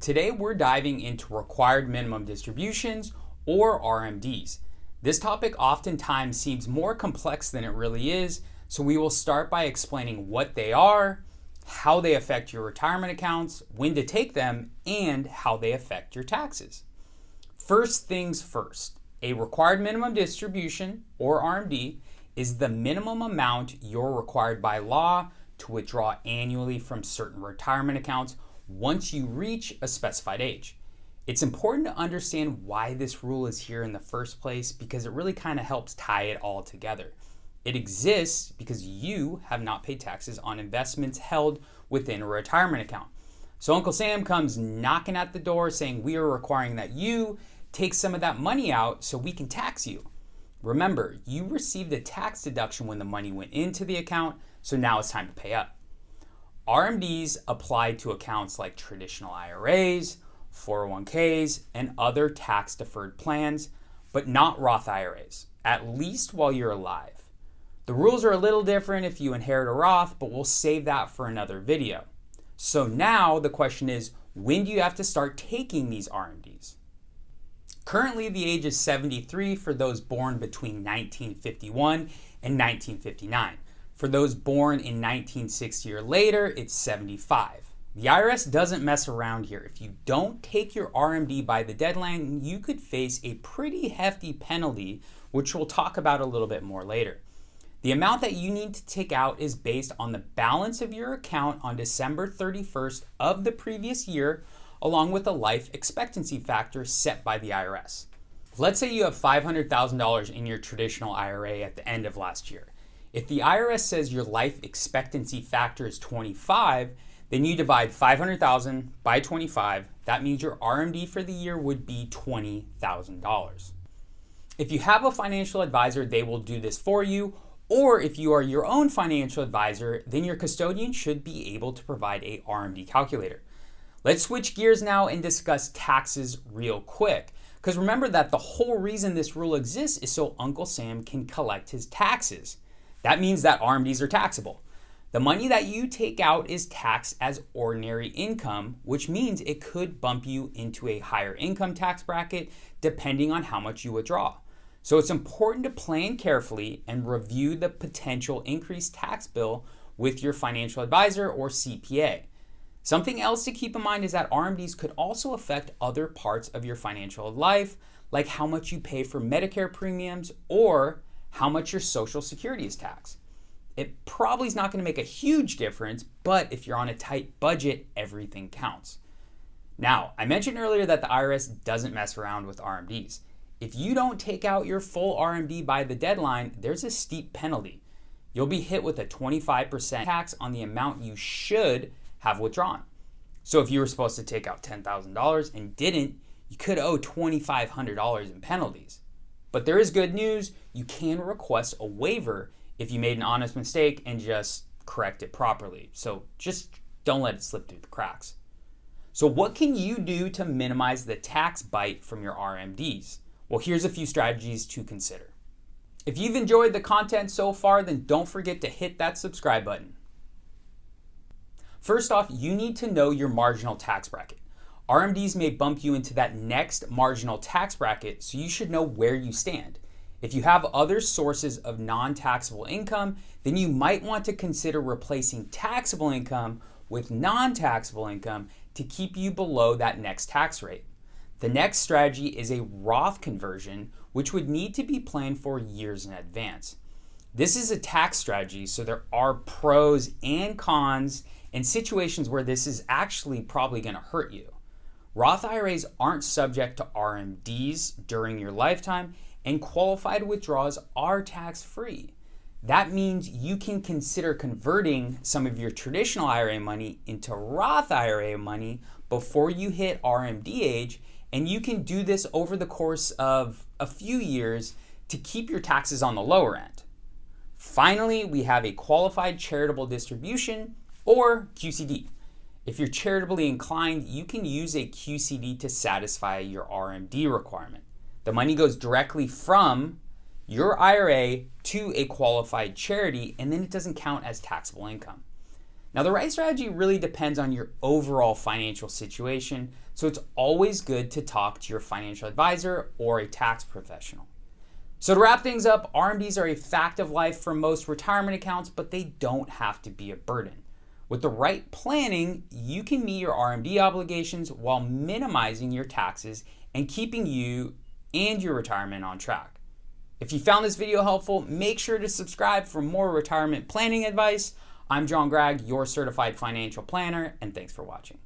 Today we're diving into required minimum distributions, or RMDs. This topic oftentimes seems more complex than it really is, so we will start by explaining what they are, how they affect your retirement accounts, when to take them, and how they affect your taxes. First things first, a required minimum distribution, or RMD, is the minimum amount you're required by law to withdraw annually from certain retirement accounts once you reach a specified age. It's important to understand why this rule is here in the first place because it really kind of helps tie it all together. It exists because you have not paid taxes on investments held within a retirement account. So Uncle Sam comes knocking at the door saying we are requiring that you take some of that money out so we can tax you. Remember, you received a tax deduction when the money went into the account, so now it's time to pay up. RMDs apply to accounts like traditional IRAs, 401ks, and other tax-deferred plans, but not Roth IRAs, at least while you're alive. The rules are a little different if you inherit a Roth, but we'll save that for another video. So now the question is, when do you have to start taking these RMDs? Currently, the age is 73 for those born between 1951 and 1959. For those born in 1960 or later, it's 75. The IRS doesn't mess around here. If you don't take your RMD by the deadline, you could face a pretty hefty penalty, which we'll talk about a little bit more later. The amount that you need to take out is based on the balance of your account on December 31st of the previous year, along with a life expectancy factor set by the IRS. Let's say you have $500,000 in your traditional IRA at the end of last year. If the IRS says your life expectancy factor is 25, then you divide 500,000 by 25. That means your RMD for the year would be $20,000. If you have a financial advisor, they will do this for you. Or if you are your own financial advisor, then your custodian should be able to provide a RMD calculator. Let's switch gears now and discuss taxes real quick. Because remember that the whole reason this rule exists is so Uncle Sam can collect his taxes. That means that RMDs are taxable. The money that you take out is taxed as ordinary income, which means it could bump you into a higher income tax bracket depending on how much you withdraw. So it's important to plan carefully and review the potential increased tax bill with your financial advisor or CPA. Something else to keep in mind is that RMDs could also affect other parts of your financial life, like how much you pay for Medicare premiums or how much your Social Security is taxed. It probably is not going to make a huge difference, but if you're on a tight budget, everything counts. Now, I mentioned earlier that the IRS doesn't mess around with RMDs. If you don't take out your full RMD by the deadline, there's a steep penalty. You'll be hit with a 25% tax on the amount you should have withdrawn. So if you were supposed to take out $10,000 and didn't, you could owe $2,500 in penalties. But there is good news. You can request a waiver if you made an honest mistake and just correct it properly. So just don't let it slip through the cracks. So what can you do to minimize the tax bite from your RMDs? Well, here's a few strategies to consider. If you've enjoyed the content so far, then don't forget to hit that subscribe button. First off, you need to know your marginal tax bracket. RMDs may bump you into that next marginal tax bracket, so you should know where you stand. If you have other sources of non-taxable income, then you might want to consider replacing taxable income with non-taxable income to keep you below that next tax rate. The next strategy is a Roth conversion, which would need to be planned for years in advance. This is a tax strategy, so there are pros and cons and situations where this is actually probably going to hurt you. Roth IRAs aren't subject to RMDs during your lifetime, and qualified withdrawals are tax-free. That means you can consider converting some of your traditional IRA money into Roth IRA money before you hit RMD age, and you can do this over the course of a few years to keep your taxes on the lower end. Finally, we have a qualified charitable distribution, or QCD. If you're charitably inclined, you can use a QCD to satisfy your RMD requirement. The money goes directly from your IRA to a qualified charity, and then it doesn't count as taxable income. Now, the right strategy really depends on your overall financial situation, so it's always good to talk to your financial advisor or a tax professional. So to wrap things up, RMDs are a fact of life for most retirement accounts, but they don't have to be a burden. With the right planning, you can meet your RMD obligations while minimizing your taxes and keeping you and your retirement on track. If you found this video helpful, make sure to subscribe for more retirement planning advice. I'm Gragg, your certified financial planner, and thanks for watching.